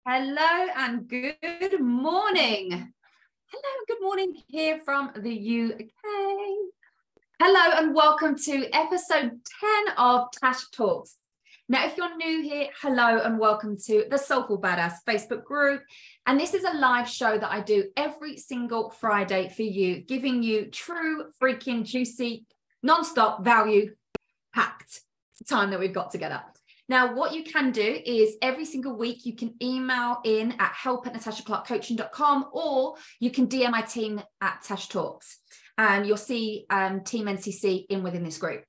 Hello and good morning. Hello and good morning here from the UK. Hello and welcome to episode 10 of Tash Talks. Now, if you're new here, hello and welcome to the Soulful Badass Facebook group. And this is a live show that I do every single Friday for you, giving you true, freaking, juicy, non-stop value-packed time that we've got together. Now, what you can do is every single week you can email in at help@natashaclarkcoaching.com, or you can DM my team at Tash Talks, and you'll see Team NCC within this group.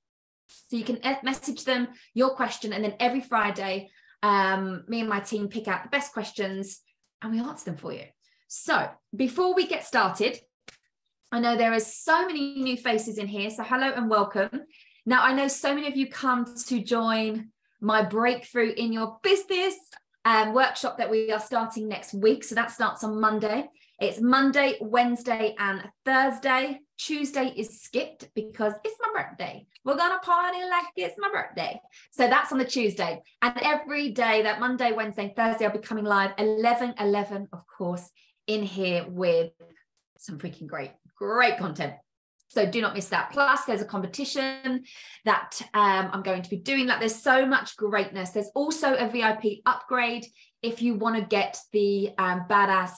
So you can message them your question, and then every Friday, me and my team pick out the best questions and we answer them for you. So before we get started, I know there are so many new faces in here, so hello and welcome. Now, I know so many of you come to join my Breakthrough in Your Business workshop that we are starting next week. So that starts on Monday. It's Monday, Wednesday, and Thursday. Tuesday is skipped because it's my birthday. We're going to party like it's my birthday. So that's on the Tuesday. And every day, that Monday, Wednesday, and Thursday, I'll be coming live 11:11, of course, in here with some freaking great content. So do not miss that. Plus, there's a competition that I'm going to be doing. Like, there's so much greatness. There's also a VIP upgrade if you want to get the Badass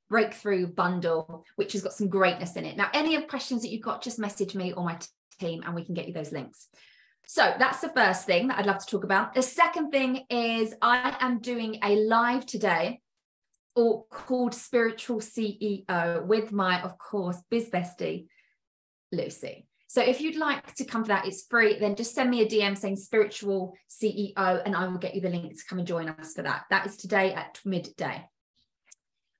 Breakthrough bundle, which has got some greatness in it. Now, any of questions that you've got, just message me or my team and we can get you those links. So that's the first thing that I'd love to talk about. The second thing is I am doing a live today called Spiritual CEO with my, of course, biz bestie, Lucy. So if you'd like to come for that, it's free. Then just send me a DM saying Spiritual CEO and I will get you the link to come and join us for that. That is today at midday.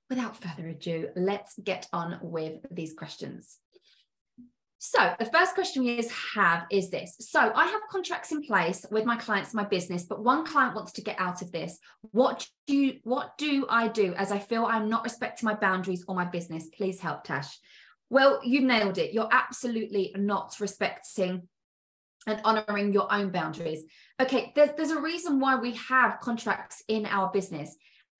Without further ado, let's get on with these questions. So the first question we have is this. So I have contracts in place with my clients in my business, but one client wants to get out of this. What do I do as I feel I'm not respecting my boundaries or my business? Please help, Tash. Well, you nailed it. You're absolutely not respecting and honoring your own boundaries. Okay, there's a reason why we have contracts in our business.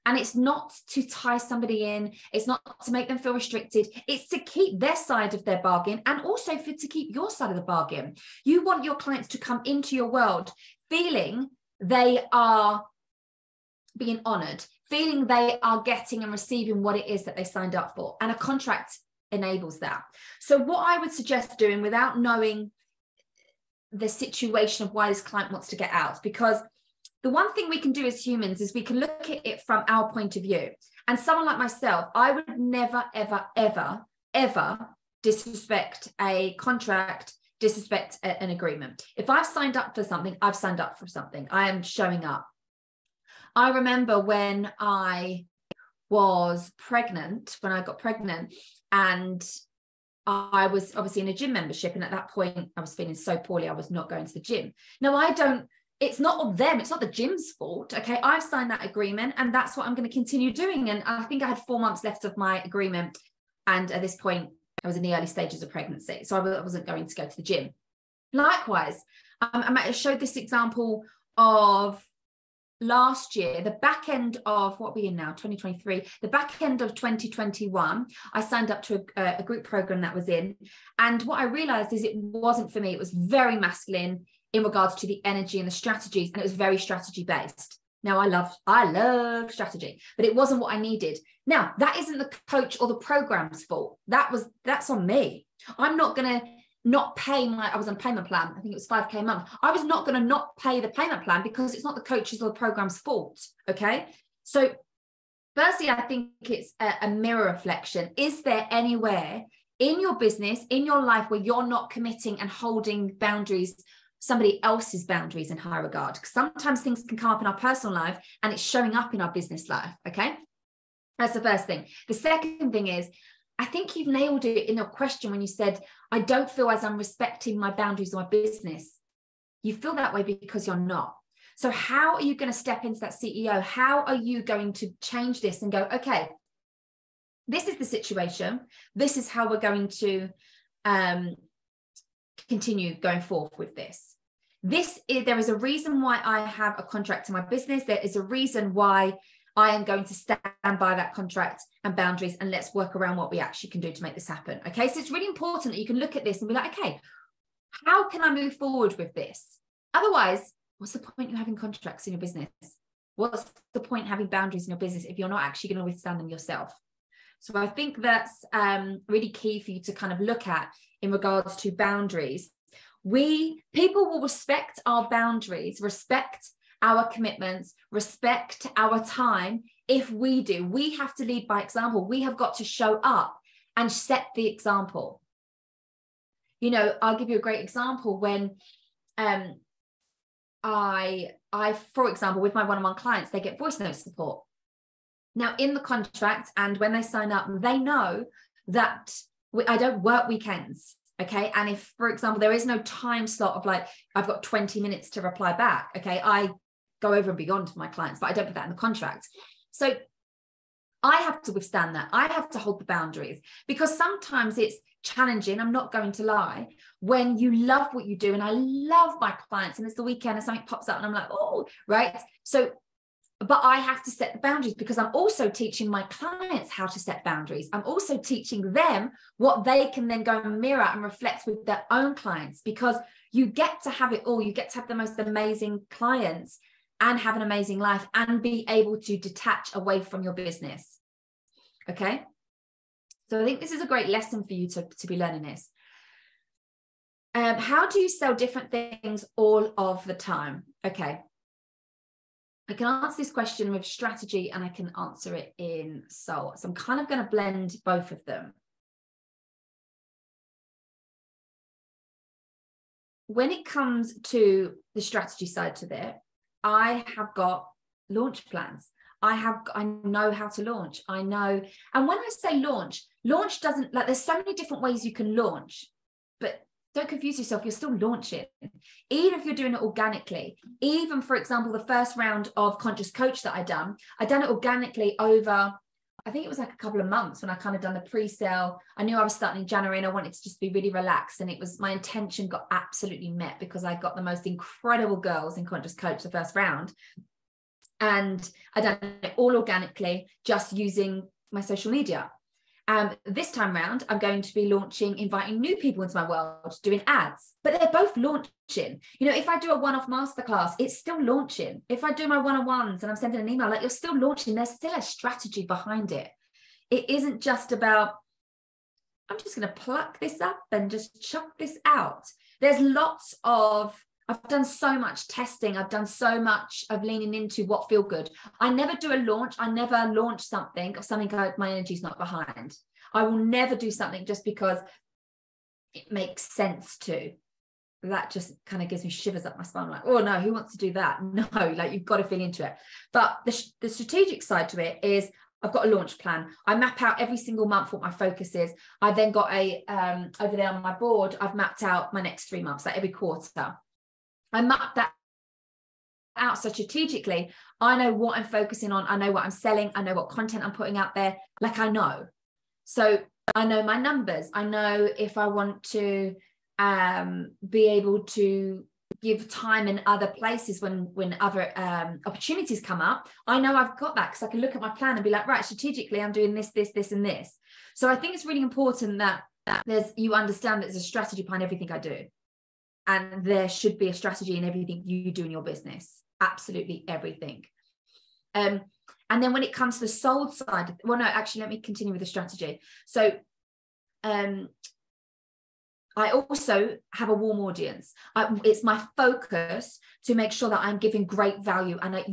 And it's not to tie somebody in. It's not to make them feel restricted. It's to keep their side of their bargain and also to keep your side of the bargain. You want your clients to come into your world feeling they are being honored, feeling they are getting and receiving what it is that they signed up for. And a contract enables that. So what I would suggest doing, without knowing the situation of why this client wants to get out, because the one thing we can do as humans is we can look at it from our point of view. And someone like myself, I would never, ever, ever, ever disrespect a contract, disrespect an agreement. If I've signed up for something, I've signed up for something. I am showing up. I remember when I was pregnant, when I got pregnant, and I was obviously in a gym membership. And at that point, I was feeling so poorly, I was not going to the gym. Now, it's not of them. It's not the gym's fault. Okay. I've signed that agreement and that's what I'm going to continue doing. And I think I had 4 months left of my agreement. And at this point, I was in the early stages of pregnancy. So I wasn't going to go to the gym. Likewise, I showed this example of last year, the back end of what we're in now, 2023, the back end of 2021, I signed up to a group program that was in. And what I realized is it wasn't for me. It was very masculine in regards to the energy and the strategies, and it was very strategy based. Now, I love strategy, but it wasn't what I needed. Now, that isn't the coach or the program's fault. That's on me. I'm not going to not pay I was on a payment plan. I think it was 5K a month. I was not going to not pay the payment plan because it's not the coach's or the program's fault. Okay. So firstly, I think it's a mirror reflection. Is there anywhere in your business, in your life, where you're not committing and holding boundaries, somebody else's boundaries in high regard? Because sometimes things can come up in our personal life and it's showing up in our business life. Okay. That's the first thing. The second thing is, I think you've nailed it in your question when you said, I don't feel as I'm respecting my boundaries or my business. You feel that way because you're not. So how are you going to step into that CEO? How are you going to change this and go, okay, this is the situation. This is how we're going to continue going forth with this. There is a reason why I have a contract in my business. There is a reason why I am going to stand by that contract and boundaries, and let's work around what we actually can do to make this happen. Okay, so it's really important that you can look at this and be like, okay, how can I move forward with this? Otherwise, what's the point of having contracts in your business? What's the point having boundaries in your business if you're not actually going to withstand them yourself? So I think that's really key for you to kind of look at in regards to boundaries. People will respect our boundaries, respect our commitments, respect our time if we do. We have to lead by example. We have got to show up and set the example. You know, I'll give you a great example. When I, for example, with my one-on-one clients, they get voice note support. Now, in the contract, and when they sign up, they know that I don't work weekends. Okay. And if, for example, there is no time slot of like, I've got 20 minutes to reply back. Okay. I go over and beyond for my clients, but I don't put that in the contract. So I have to withstand that. I have to hold the boundaries, because sometimes it's challenging. I'm not going to lie. When you love what you do, and I love my clients, and it's the weekend and something pops up and I'm like, oh, right. So, but I have to set the boundaries, because I'm also teaching my clients how to set boundaries. I'm also teaching them what they can then go and mirror and reflect with their own clients, because you get to have it all. You get to have the most amazing clients and have an amazing life and be able to detach away from your business. Okay. So I think this is a great lesson for you to be learning this. How do you sell different things all of the time? Okay. I can answer this question with strategy and I can answer it in soul. So I'm kind of going to blend both of them. When it comes to the strategy side to that, I have got launch plans. I know how to launch. I know. And when I say launch doesn't, like, there's so many different ways you can launch, but don't confuse yourself. You're still launching, even if you're doing it organically. Even, for example, the first round of Conscious Coach that I done it organically over, I think it was like a couple of months when I kind of done the pre-sale. I knew I was starting in January and I wanted to just be really relaxed. And it was, my intention got absolutely met, because I got the most incredible girls in Conscious Coach the first round. And I done it all organically, just using my social media. This time round, I'm going to be launching, inviting new people into my world, doing ads, but they're both launching. You know, if I do a one-off masterclass, it's still launching. If I do my one-on-ones and I'm sending an email, like, you're still launching. There's still a strategy behind it. It isn't just about, I'm just going to pluck this up and just chuck this out. There's lots of, I've done so much testing. I've done so much of leaning into what feel good. I never do a launch. I never launch something of something my energy's not behind. I will never do something just because it makes sense to. That just kind of gives me shivers up my spine. I'm like, oh no, who wants to do that? No, like, you've got to feel into it. But the strategic side to it is, I've got a launch plan. I map out every single month what my focus is. I then got over there on my board, I've mapped out my next 3 months, like every quarter. I map that out so strategically. I know what I'm focusing on. I know what I'm selling. I know what content I'm putting out there. Like, I know. So I know my numbers. I know if I want to be able to give time in other places when other opportunities come up. I know I've got that, because I can look at my plan and be like, right, strategically, I'm doing this, this, this, and this. So I think it's really important that you understand that there's a strategy behind everything I do. And there should be a strategy in everything you do in your business. Absolutely everything. And then when it comes to the sold side, well, no, actually, let me continue with the strategy. So I also have a warm audience. It's my focus to make sure that I'm giving great value, and that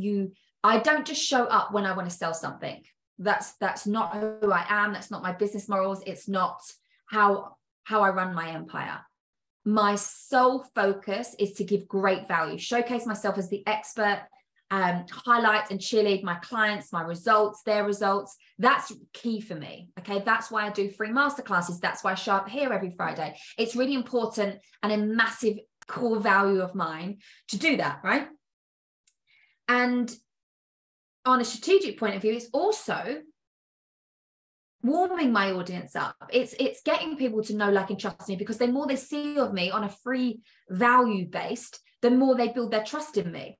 I don't just show up when I want to sell something. That's not who I am. That's not my business morals. It's not how I run my empire. My sole focus is to give great value, showcase myself as the expert, highlight and cheerlead my clients, my results, their results. That's key for me. Okay. That's why I do free masterclasses. That's why I show up here every Friday. It's really important and a massive core value of mine to do that. Right. And on a strategic point of view, it's also warming my audience up. It's getting people to know, like, and trust me, because the more they see of me on a free value based, the more they build their trust in me.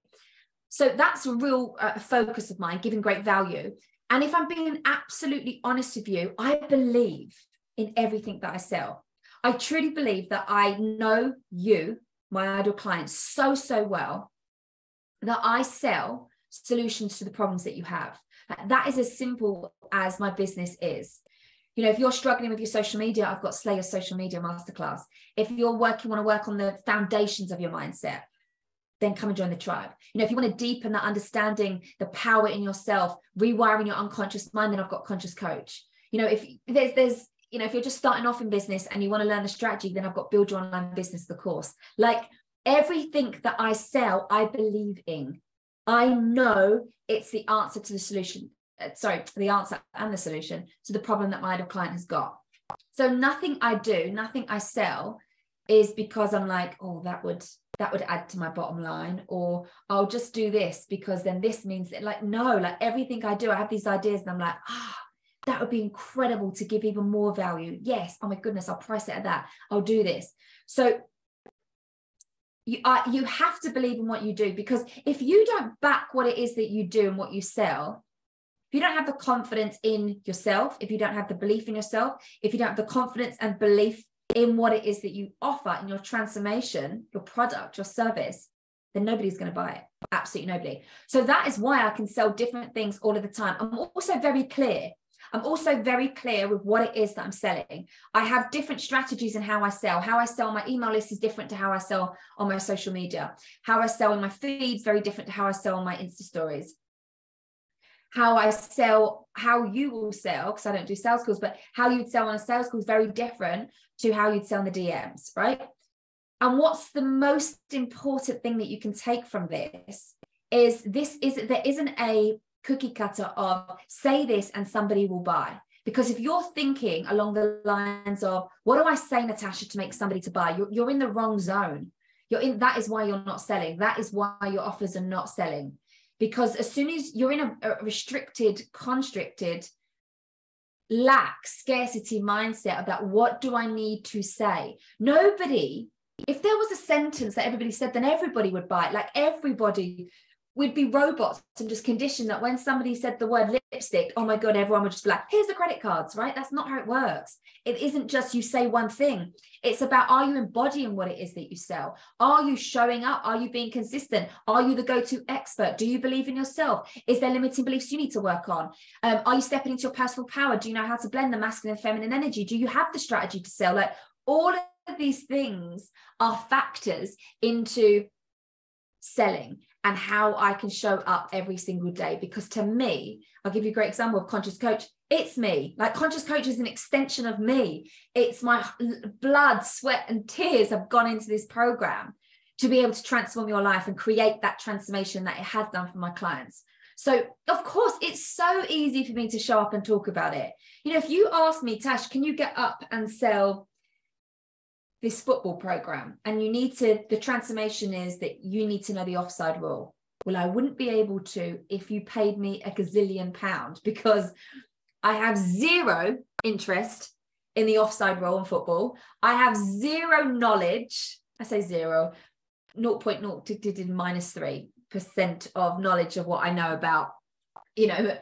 So that's a real focus of mine, giving great value. And if I'm being absolutely honest with you, I believe in everything that I sell. I truly believe that I know you, my ideal clients, so well, that I sell solutions to the problems that you have. That is as simple as my business is. You know, if you're struggling with your social media, I've got Slay Your Social Media Masterclass. If you're want to work on the foundations of your mindset, then come and join the tribe. You know, if you want to deepen that understanding, the power in yourself, rewiring your unconscious mind, then I've got Conscious Coach. You know, if there's you know, if you're just starting off in business and you want to learn the strategy, then I've got Build Your Online Business, the course. Like, everything that I sell, I believe in. I know it's the answer to the solution. The answer and the solution to the problem that my ideal client has got. So nothing I do, nothing I sell is because I'm like, oh, that would add to my bottom line, or I'll just do this because then this means that, like, no, like everything I do, I have these ideas and I'm like, that would be incredible to give even more value. Yes. Oh my goodness, I'll price it at that. I'll do this. So you have to believe in what you do, because if you don't back what it is that you do and what you sell, if you don't have the confidence in yourself, if you don't have the belief in yourself, if you don't have the confidence and belief in what it is that you offer in your transformation, your product, your service, then nobody's going to buy it. Absolutely nobody. So that is why I can sell different things all of the time. I'm also very clear with what it is that I'm selling. I have different strategies in how I sell. How I sell my email list is different to how I sell on my social media. How I sell in my feeds, very different to how I sell on my Insta stories. How I sell, how you will sell, because I don't do sales calls, but how you'd sell on a sales call is very different to how you'd sell in the DMs, right? And what's the most important thing that you can take from this is there isn't a cookie cutter of say this and somebody will buy. Because if you're thinking along the lines of, what do I say, Natasha, to make somebody to buy? You're in the wrong zone. That is why you're not selling. That is why your offers are not selling. Because as soon as you're in a restricted, constricted, lack, scarcity mindset about what do I need to say? Nobody, if there was a sentence that everybody said, then everybody would buy it. Like, everybody would be robots and just conditioned that when somebody said the word lipstick, oh my God, everyone would just be like, here's the credit cards, right? That's not how it works. It isn't just you say one thing. It's about, are you embodying what it is that you sell? Are you showing up? Are you being consistent? Are you the go-to expert? Do you believe in yourself? Is there limiting beliefs you need to work on? Are you stepping into your personal power? Do you know how to blend the masculine and feminine energy? Do you have the strategy to sell? Like, all of these things are factors into selling and how I can show up every single day. Because to me, I'll give you a great example of Conscious Coach. It's me. Like, Conscious Coach is an extension of me. It's my blood, sweat, and tears have gone into this program to be able to transform your life and create that transformation that it has done for my clients. So of course, it's so easy for me to show up and talk about it. You know, if you ask me, Tash, can you get up and sell this football program? And the transformation is that you need to know the offside rule. Well, I wouldn't be able to if you paid me a gazillion pounds, because I have zero interest in the offside rule in football. I have zero knowledge. I say zero, 0.0-3% of knowledge of what I know about, you know,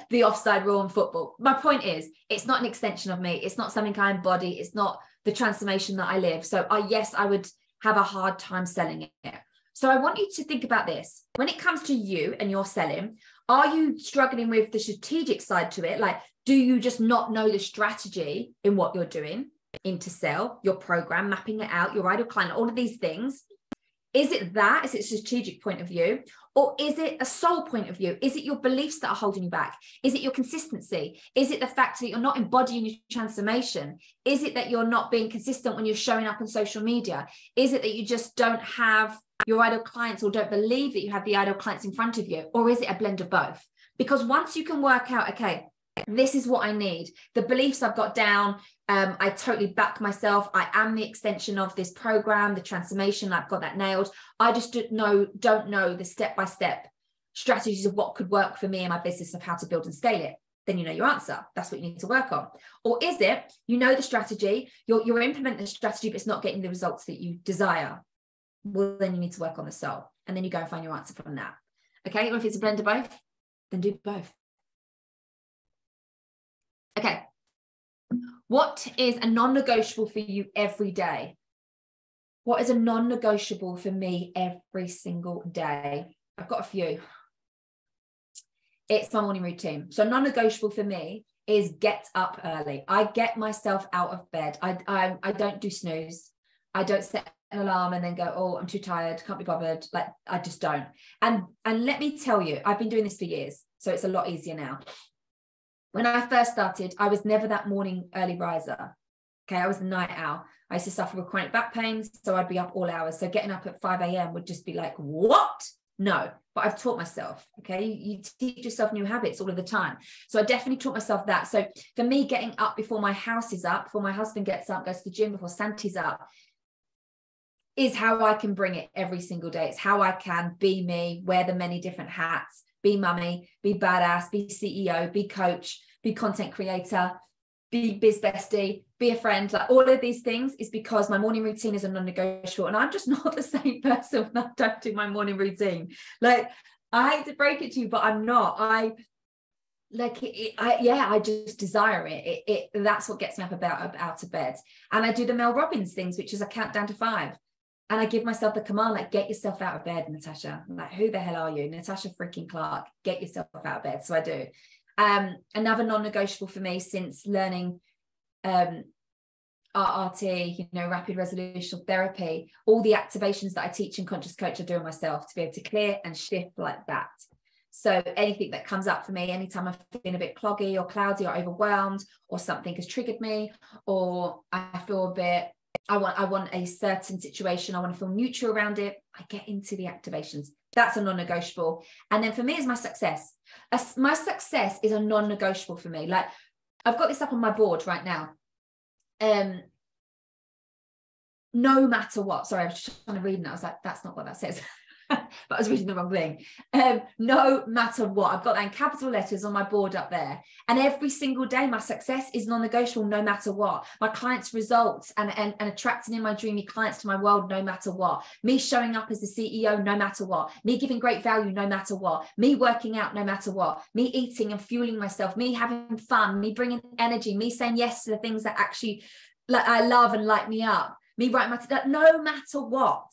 the offside rule in football. My point is, it's not an extension of me. It's not something I embody. It's not the transformation that I live. So yes, I would have a hard time selling it. So I want you to think about this. When it comes to you and your selling, are you struggling with the strategic side to it? Like, do you just not know the strategy in what you're doing to sell your program, mapping it out, your ideal client, all of these things? Is it that? Is it a strategic point of view? Or is it a soul point of view? Is it your beliefs that are holding you back? Is it your consistency? Is it the fact that you're not embodying your transformation? Is it that you're not being consistent when you're showing up on social media? Is it that you just don't have your ideal clients, or don't believe that you have the ideal clients in front of you? Or is it a blend of both? Because once you can work out, okay, this is what I need, the beliefs I've got down, I totally back myself, I am the extension of this program, the transformation, I've got that nailed. I just don't know the step-by-step strategies of what could work for me and my business, of how to build and scale it. Then you know your answer. That's what you need to work on. Or is it, you know the strategy, you're implementing the strategy, but it's not getting the results that you desire? Well, then you need to work on the soul, and then you go and find your answer from that. Okay, or if it's a blend of both, then do both. Okay, what is a non-negotiable for you every day? What is a non-negotiable for me every single day? I've got a few. It's my morning routine. So non-negotiable for me is get up early. I get myself out of bed. I don't do snooze. I don't set an alarm and then go, oh, I'm too tired, can't be bothered. Like, I just don't. And let me tell you, I've been doing this for years, so it's a lot easier now. When I first started, I was never that morning early riser. Okay, I was a night owl. I used to suffer with chronic back pains, so I'd be up all hours. So getting up at 5 a.m. would just be like, what? No, but I've taught myself. Okay, you teach yourself new habits all of the time. So I definitely taught myself that. So for me, getting up before my house is up, before my husband gets up, goes to the gym, before Santi's up, is how I can bring it every single day. It's how I can be me, wear the many different hats, be mummy, be badass, be CEO, be coach, be content creator, be biz bestie, be a friend. Like, all of these things is because my morning routine is a non-negotiable, and I'm just not the same person when I don't do my morning routine. Like, I hate to break it to you, but I'm not. I just desire it. That's what gets me up out of bed. And I do the Mel Robbins things, which is I count down to 5. And I give myself the command, like, get yourself out of bed, Natasha. I'm like, who the hell are you? Natasha freaking Clark, get yourself out of bed. So I do. Another non-negotiable for me since learning RRT, rapid resolution therapy, all the activations that I teach in Conscious Coach I do myself to be able to clear and shift like that. So anything that comes up for me, anytime I'm feeling a bit cloggy or cloudy or overwhelmed, or something has triggered me, or I feel a bit, I want a certain situation, I want to feel neutral around it, I get into the activations. That's a non-negotiable. And then for me is my success. My success is a non-negotiable for me. Like, I've got this up on my board right now. No matter what, sorry, I was just trying to read and I was like, that's not what that says. But I was reading the wrong thing. No matter what, I've got that in capital letters on my board up there. And every single day, my success is non-negotiable, no matter what. My clients' results and attracting in my dreamy clients to my world, no matter what. Me showing up as the CEO, no matter what. Me giving great value, no matter what. Me working out, no matter what. Me eating and fueling myself. Me having fun. Me bringing energy. Me saying yes to the things that actually, like, I love and light me up. Me writing my, no matter what.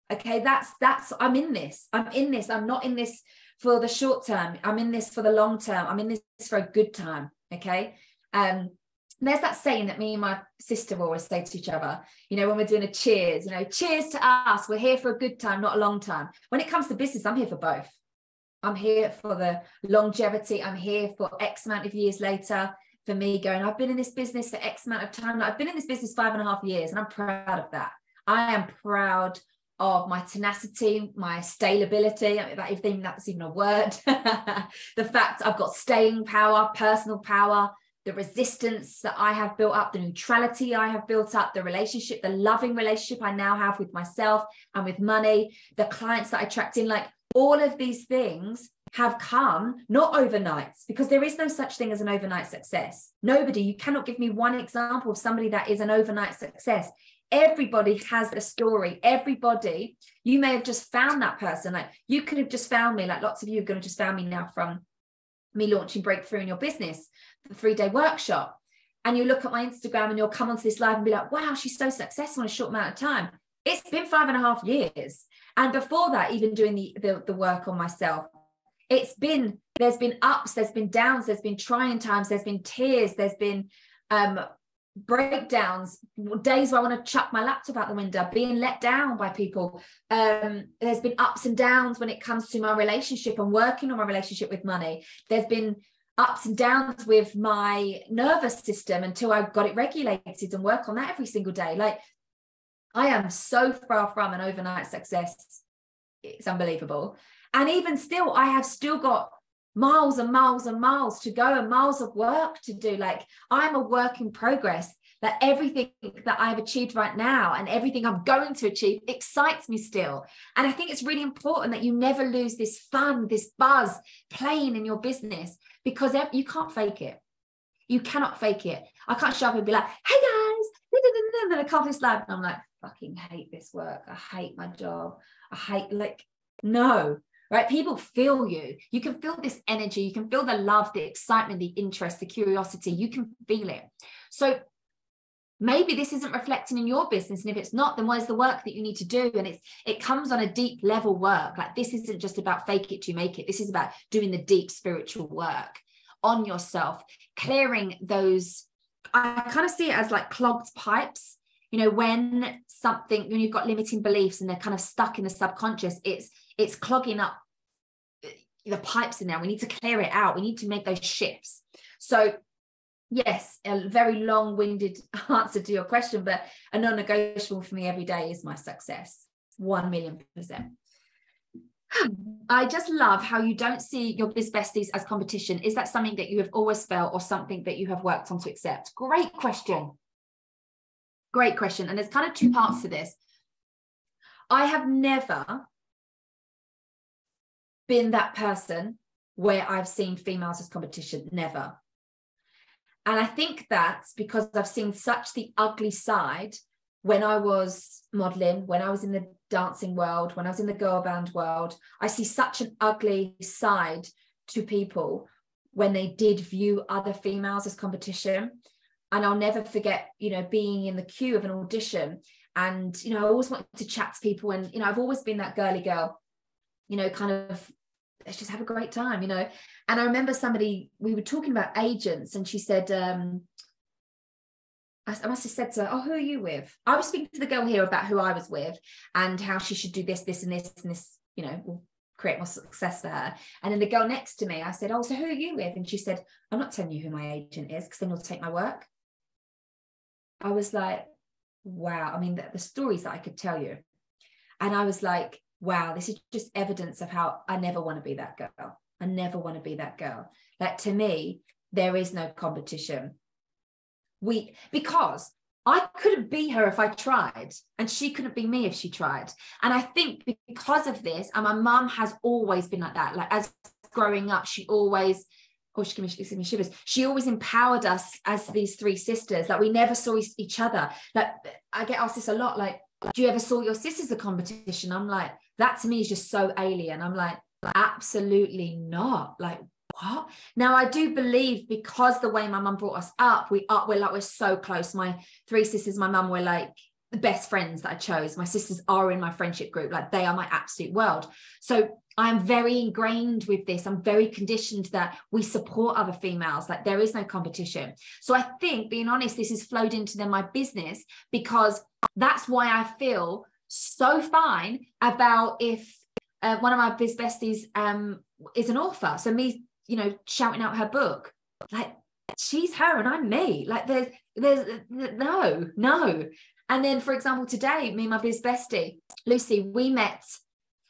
Okay, that's I'm in this. I'm not in this for the short term. I'm in this for the long term. I'm in this for a good time. Okay. There's that saying that me and my sister always say to each other, when we're doing a cheers, cheers to us. We're here for a good time, not a long time. When it comes to business, I'm here for both. I'm here for the longevity. I'm here for X amount of years later. For me going, I've been in this business for X amount of time. I've been in this business 5.5 years, and I'm proud of that. I am proud of my tenacity, my scalability, if that's even a word. The fact I've got staying power, personal power, the resistance that I have built up, the neutrality I have built up, the relationship, the loving relationship I now have with myself and with money, the clients that I attract in, like, all of these things have come not overnight, because there is no such thing as an overnight success. You cannot give me one example of somebody that is an overnight success. Everybody has a story. Everybody, you may have just found that person. Like, you could have just found me, like lots of you are going to just found me now from me launching Breakthrough in Your Business, the 3-day workshop. And you look at my Instagram and you'll come onto this live and be like, wow, she's so successful in a short amount of time. It's been 5.5 years. And before that, even doing the work on myself, there's been ups, there's been downs, there's been trying times, there's been tears, there's been breakdowns, days where I want to chuck my laptop out the window, being let down by people. There's been ups and downs when it comes to my relationship and working on my relationship with money. There's been ups and downs with my nervous system until I got it regulated and work on that every single day. Like, I am so far from an overnight success. It's unbelievable. And even still, I have still got miles and miles and miles to go and miles of work to do. Like, I'm a work in progress. That everything that I've achieved right now and everything I'm going to achieve excites me still. And I think it's really important that you never lose this fun, this buzz playing in your business, because you can't fake it. You cannot fake it. I can't show up and be like, hey guys, and then I come this live and I'm like, fucking hate this work. I hate my job. No. right? People feel you. You can feel this energy. You can feel the love, the excitement, the interest, the curiosity. You can feel it. So maybe this isn't reflecting in your business. And if it's not, then what is the work that you need to do? And it comes on a deep level work. Like, this isn't just about fake it to make it. This is about doing the deep spiritual work on yourself, clearing those. I kind of see it as like clogged pipes. You know, when you've got limiting beliefs and they're kind of stuck in the subconscious, it's clogging up the pipes in there. We need to clear it out. We need to make those shifts. So yes, a very long-winded answer to your question, but a non-negotiable for me every day is my success. 1,000,000%. I just love how you don't see your biz besties as competition. Is that something that you have always felt, or something that you have worked on to accept? Great question. Great question. And there's kind of two parts to this. I have never been that person where I've seen females as competition. Never. And I think that's because I've seen such the ugly side when I was modeling, when I was in the dancing world, when I was in the girl band world. I see such an ugly side to people when they did view other females as competition. And I'll never forget, you know, being in the queue of an audition, and, you know, I always wanted to chat to people, and, you know, I've always been that girly girl, you know, kind of, let's just have a great time, you know. And I remember we were talking about agents, and she said, I must have said to her, oh, who are you with? I was speaking to the girl here about who I was with and how she should do this, this, and this, and this, you know, will create more success for her. And then the girl next to me, I said, oh, so who are you with? And she said, I'm not telling you who my agent is, because then you'll take my work. I was like, wow. I mean, the stories that I could tell you. And I was like, wow, this is just evidence of how I never want to be that girl. I never want to be that girl. Like, to me, there is no competition. Because I couldn't be her if I tried, and she couldn't be me if she tried. And I think because of this, and my mum has always been like that. Like, as growing up, she always, she gives me shivers. She always empowered us as these three sisters. Like, we never saw each other. Like, I get asked this a lot. Like, do you ever saw your sisters as a competition? I'm like, that to me is just so alien. I'm like, absolutely not. Like, what? Now, I do believe, because the way my mum brought us up, we're so close. My three sisters, my mum, were like the best friends that I chose. My sisters are in my friendship group. Like, they are my absolute world. So I am very ingrained with this. I'm very conditioned that we support other females. Like, there is no competition. So I think, being honest, this has flowed into my business, because that's why I feel so fine about if one of my biz besties is an author. So me, you know, shouting out her book, like, she's her and I'm me. Like, there's no. And then, for example, today, me and my biz bestie, Lucy, we met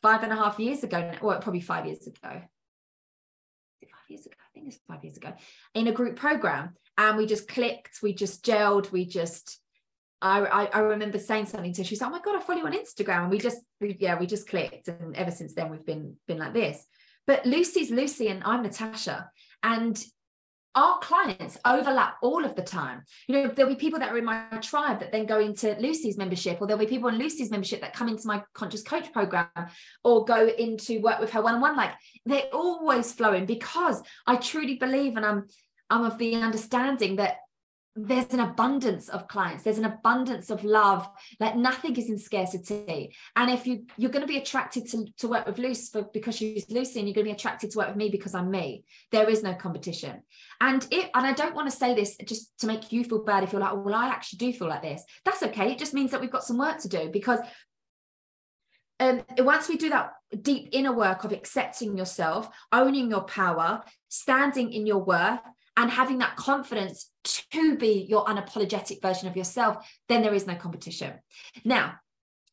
5.5 years ago, or probably 5 years ago. 5 years ago, I think it's 5 years ago, in a group program. And we just clicked, we just gelled, I remember saying something to her. She's like, oh my God, I follow you on Instagram. And we just clicked. And ever since then, we've been like this. But Lucy's Lucy and I'm Natasha. And our clients overlap all of the time. You know, there'll be people that are in my tribe that then go into Lucy's membership, or there'll be people in Lucy's membership that come into my conscious coach program, or go into work with her one-on-one. Like, they're always flowing, because I truly believe, and I'm of the understanding that there's an abundance of clients, there's an abundance of love. Like, nothing is in scarcity. And if you're going to be attracted to work with Lucy because she's Lucy, and you're going to be attracted to work with me because I'm me, there is no competition. And I don't want to say this just to make you feel bad if you're like, oh, well, I actually do feel like this. That's okay. It just means that we've got some work to do, because once we do that deep inner work of accepting yourself, owning your power, standing in your worth, and having that confidence to be your unapologetic version of yourself, then there is no competition. Now,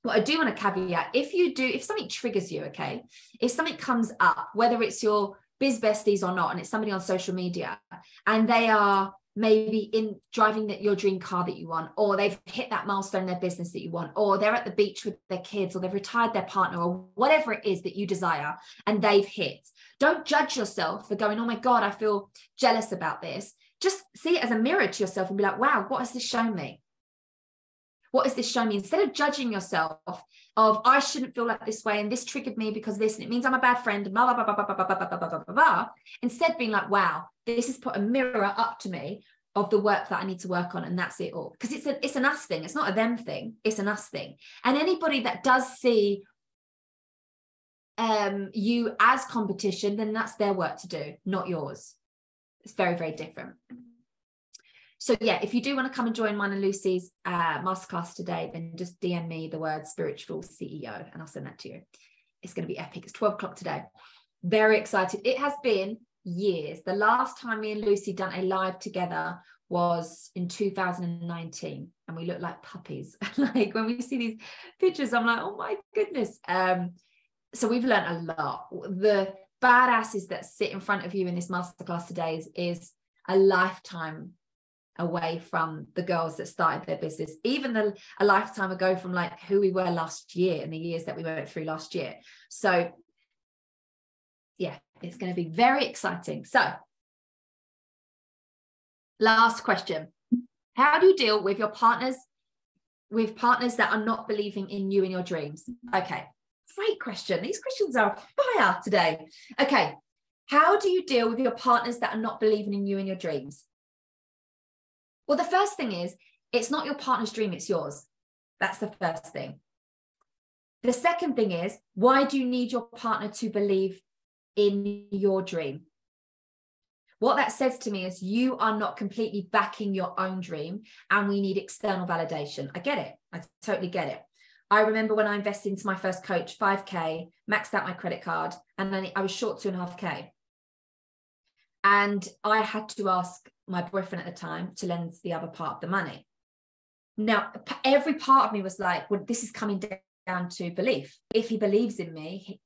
what I do want to caveat, if something triggers you, okay, if something comes up, whether it's your biz besties or not, and it's somebody on social media, and they are maybe in driving your dream car that you want, or they've hit that milestone in their business that you want, or they're at the beach with their kids, or they've retired their partner, or whatever it is that you desire and they've hit. Don't judge yourself for going, oh my God, I feel jealous about this. Just see it as a mirror to yourself and be like, wow, what has this shown me? what is this showing me? Instead of judging yourself of, I shouldn't feel like this way, and this triggered me because this, and it means I'm a bad friend, blah, blah, blah, blah, blah, blah, blah, blah, blah, blah, blah, blah. Instead being like, wow, this has put a mirror up to me of the work that I need to work on, and that's it all. Because it's an us thing. It's not a them thing. It's an us thing. And anybody that does see you as competition, then that's their work to do, not yours. It's very, very different. So yeah, if you do want to come and join mine and Lucy's masterclass today, then just DM me the word spiritual CEO and I'll send that to you. It's going to be epic. It's 12 o'clock today. Very excited. It has been years. The last time me and Lucy done a live together was in 2019, and we look like puppies. Like when we see these pictures, I'm like, oh my goodness. So we've learned a lot. The badasses that sit in front of you in this masterclass today is a lifetime away from the girls that started their business, even a lifetime ago from like who we were last year and the years that we went through last year. So yeah, it's going to be very exciting. So last question. How do you deal with your partners that are not believing in you and your dreams? Okay, great question. These questions are fire today. Okay, how do you deal with your partners that are not believing in you and your dreams? Well, the first thing is, it's not your partner's dream, it's yours. That's the first thing. The second thing is, why do you need your partner to believe in your dream? What that says to me is you are not completely backing your own dream, and we need external validation. I get it. I totally get it. I remember when I invested into my first coach, 5K, maxed out my credit card, and then I was short 2.5K. And I had to ask my boyfriend at the time to lend the other part of the money. Now, every part of me was like, well, this is coming down to belief. If he believes in me,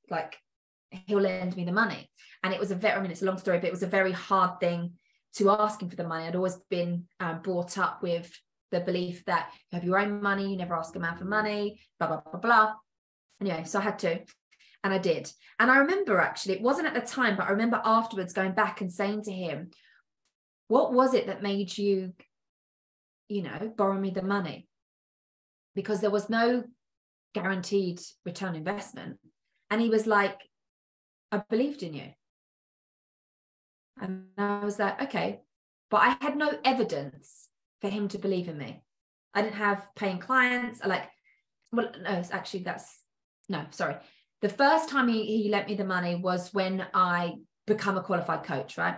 he'll lend me the money. And it was it's a long story, but it was a very hard thing to ask him for the money. I'd always been brought up with the belief that you have your own money, you never ask a man for money, blah, blah, blah, blah. Anyway, so I had to. And I did. And I remember, actually, it wasn't at the time, but I remember afterwards going back and saying to him, what was it that made you, borrow me the money? Because there was no guaranteed return investment. And he was like, I believed in you. And I was like, okay. But I had no evidence for him to believe in me. I didn't have paying clients. The first time he lent me the money was when I become a qualified coach, right?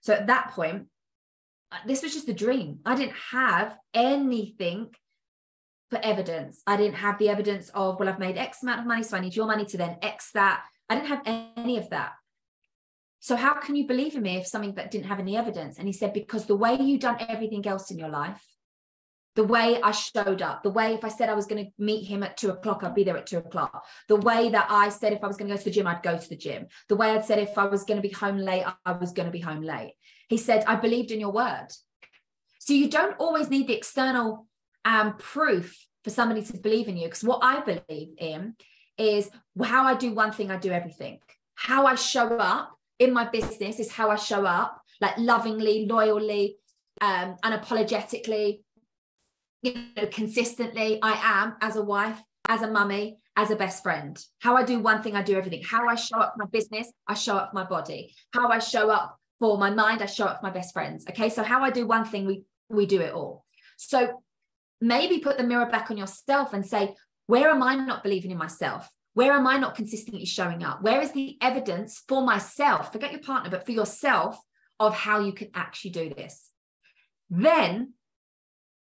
So at that point, this was just a dream. I didn't have anything for evidence. I didn't have the evidence of, well, I've made X amount of money, so I need your money to then X that. I didn't have any of that. So how can you believe in me if something that didn't have any evidence? And he said, because the way you've done everything else in your life, the way I showed up, the way if I said I was going to meet him at 2 o'clock, I'd be there at 2 o'clock. The way that I said if I was going to go to the gym, I'd go to the gym. The way I'd said if I was going to be home late, I was going to be home late. He said, I believed in your word. So you don't always need the external proof for somebody to believe in you. Because what I believe in is how I do one thing, I do everything. How I show up in my business is how I show up, like lovingly, loyally, unapologetically, consistently. I am as a wife, as a mummy, as a best friend. How I do one thing, I do everything. How I show up for my business, I show up for my body. How I show up for my mind, I show up for my best friends. Okay, so how I do one thing, we do it all. So maybe put the mirror back on yourself and say, where am I not believing in myself? Where am I not consistently showing up? Where is the evidence for myself? Forget your partner, but for yourself of how you can actually do this. Then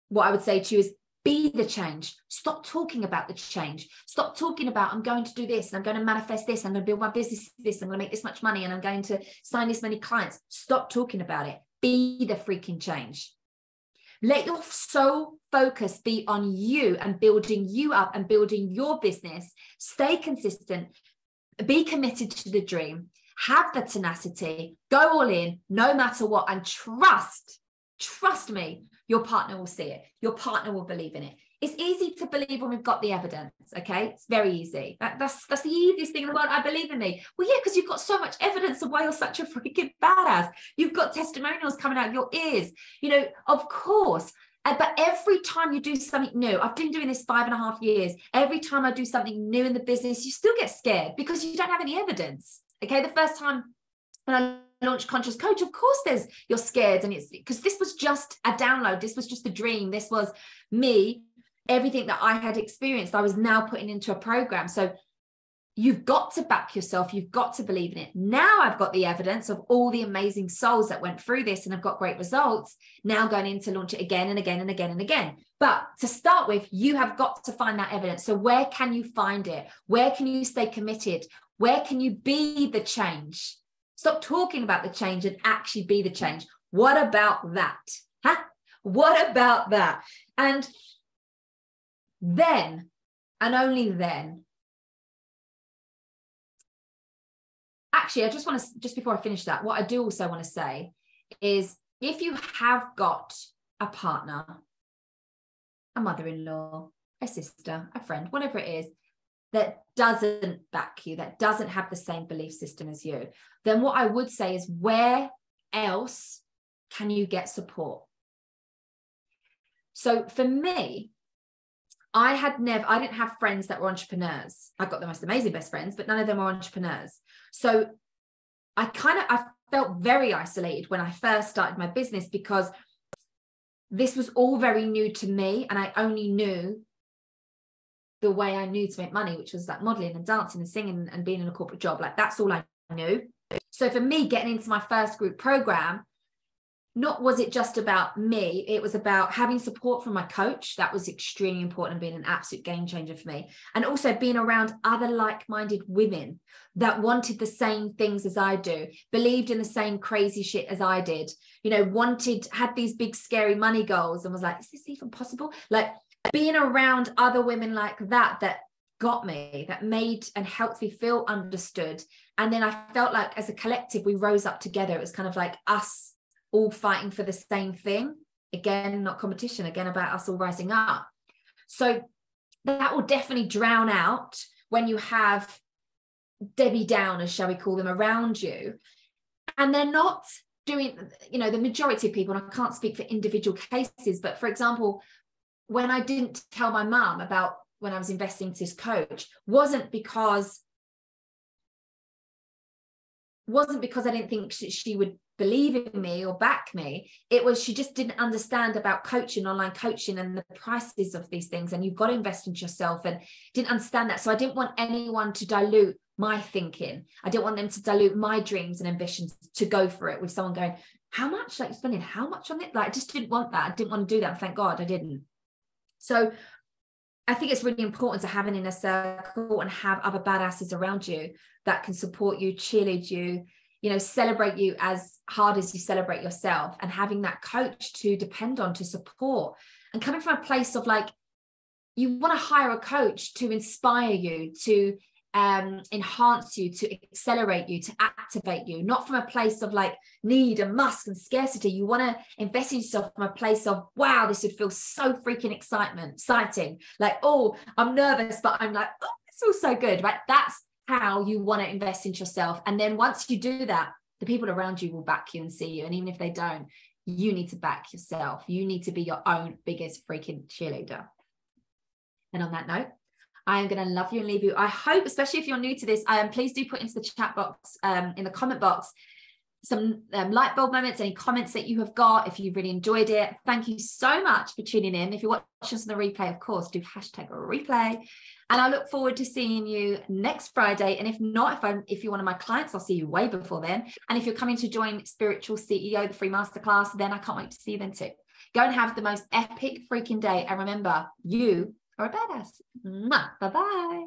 what I would say to you is be the change. Stop talking about the change. Stop talking about, I'm going to do this, and I'm going to manifest this, I'm going to build my business this, I'm going to make this much money, and I'm going to sign this many clients. Stop talking about it. Be the freaking change. Let your sole focus be on you and building you up and building your business. Stay consistent. Be committed to the dream. Have the tenacity. Go all in, no matter what, and trust me, your partner will see it. Your partner will believe in it. It's easy to believe when we've got the evidence, okay? It's very easy. That's the easiest thing in the world. I believe in me. Well, yeah, because you've got so much evidence of why you're such a freaking badass. You've got testimonials coming out of your ears. Of course, But every time you do something new, I've been doing this 5.5 years. Every time I do something new in the business, you still get scared because you don't have any evidence. Okay. The first time when I launched Conscious Coach, of course you're scared. And it's because this was just a download. This was just a dream. This was me. Everything that I had experienced, I was now putting into a program. So you've got to back yourself. You've got to believe in it. Now I've got the evidence of all the amazing souls that went through this and have got great results. Now going in to launch it again and again and again and again. But to start with, you have got to find that evidence. So where can you find it? Where can you stay committed? Where can you be the change? Stop talking about the change and actually be the change. What about that? Huh? What about that? And then, and only then, actually, I just want to, just before I finish that, what I do also want to say is if you have got a partner, a mother-in-law, a sister, a friend, whatever it is, that doesn't back you, that doesn't have the same belief system as you, then what I would say is where else can you get support? So for me, I didn't have friends that were entrepreneurs. I've got the most amazing best friends, but none of them were entrepreneurs. So I felt very isolated when I first started my business because this was all very new to me. And I only knew the way I knew to make money, which was like modeling and dancing and singing and being in a corporate job. Like that's all I knew. So for me, getting into my first group program, was it just about me? It was about having support from my coach. That was extremely important and being an absolute game changer for me. And also being around other like-minded women that wanted the same things as I do, believed in the same crazy shit as I did, had these big, scary money goals and was like, is this even possible? Like being around other women like that got me, that made and helped me feel understood. And then I felt like as a collective, we rose up together. It was kind of like us all fighting for the same thing. Again, not competition, again, about us all rising up. So that will definitely drown out when you have Debbie Downers, shall we call them, around you. And they're not doing, the majority of people, and I can't speak for individual cases, but for example, when I didn't tell my mum about when I was investing into this coach, wasn't because I didn't think she would believe in me or back me. It was she just didn't understand about coaching, online coaching, and the prices of these things, and you've got to invest into yourself, and didn't understand that. So I didn't want anyone to dilute my thinking. I didn't want them to dilute my dreams and ambitions to go for it with someone going, how much, like, you're spending how much on it? Like, I just didn't want that. I didn't want to do that, and thank God I didn't. So I think it's really important to have an inner circle and have other badasses around you that can support you, cheerlead you, celebrate you as hard as you celebrate yourself, and having that coach to depend on, to support, and coming from a place of like, you want to hire a coach to inspire you, to enhance you, to accelerate you, to activate you, not from a place of like need and must and scarcity. You want to invest in yourself from a place of, wow, this would feel so freaking exciting. Like, oh, I'm nervous, but I'm like, oh, this feels so good, right? That's how you want to invest into yourself. And then once you do that, the people around you will back you and see you. And even if they don't, you need to back yourself. You need to be your own biggest freaking cheerleader. And on that note, I am going to love you and leave you. I hope, especially if you're new to this, please do put into the chat box, in the comment box, some light bulb moments, any comments that you have got, if you've really enjoyed it. Thank you so much for tuning in. If you're watching us on the replay, of course, do #replay. And I look forward to seeing you next Friday. And if not, if you're one of my clients, I'll see you way before then. And if you're coming to join Spiritual CEO, the free masterclass, then I can't wait to see you then too. Go and have the most epic freaking day. And remember, you are a badass. Bye-bye.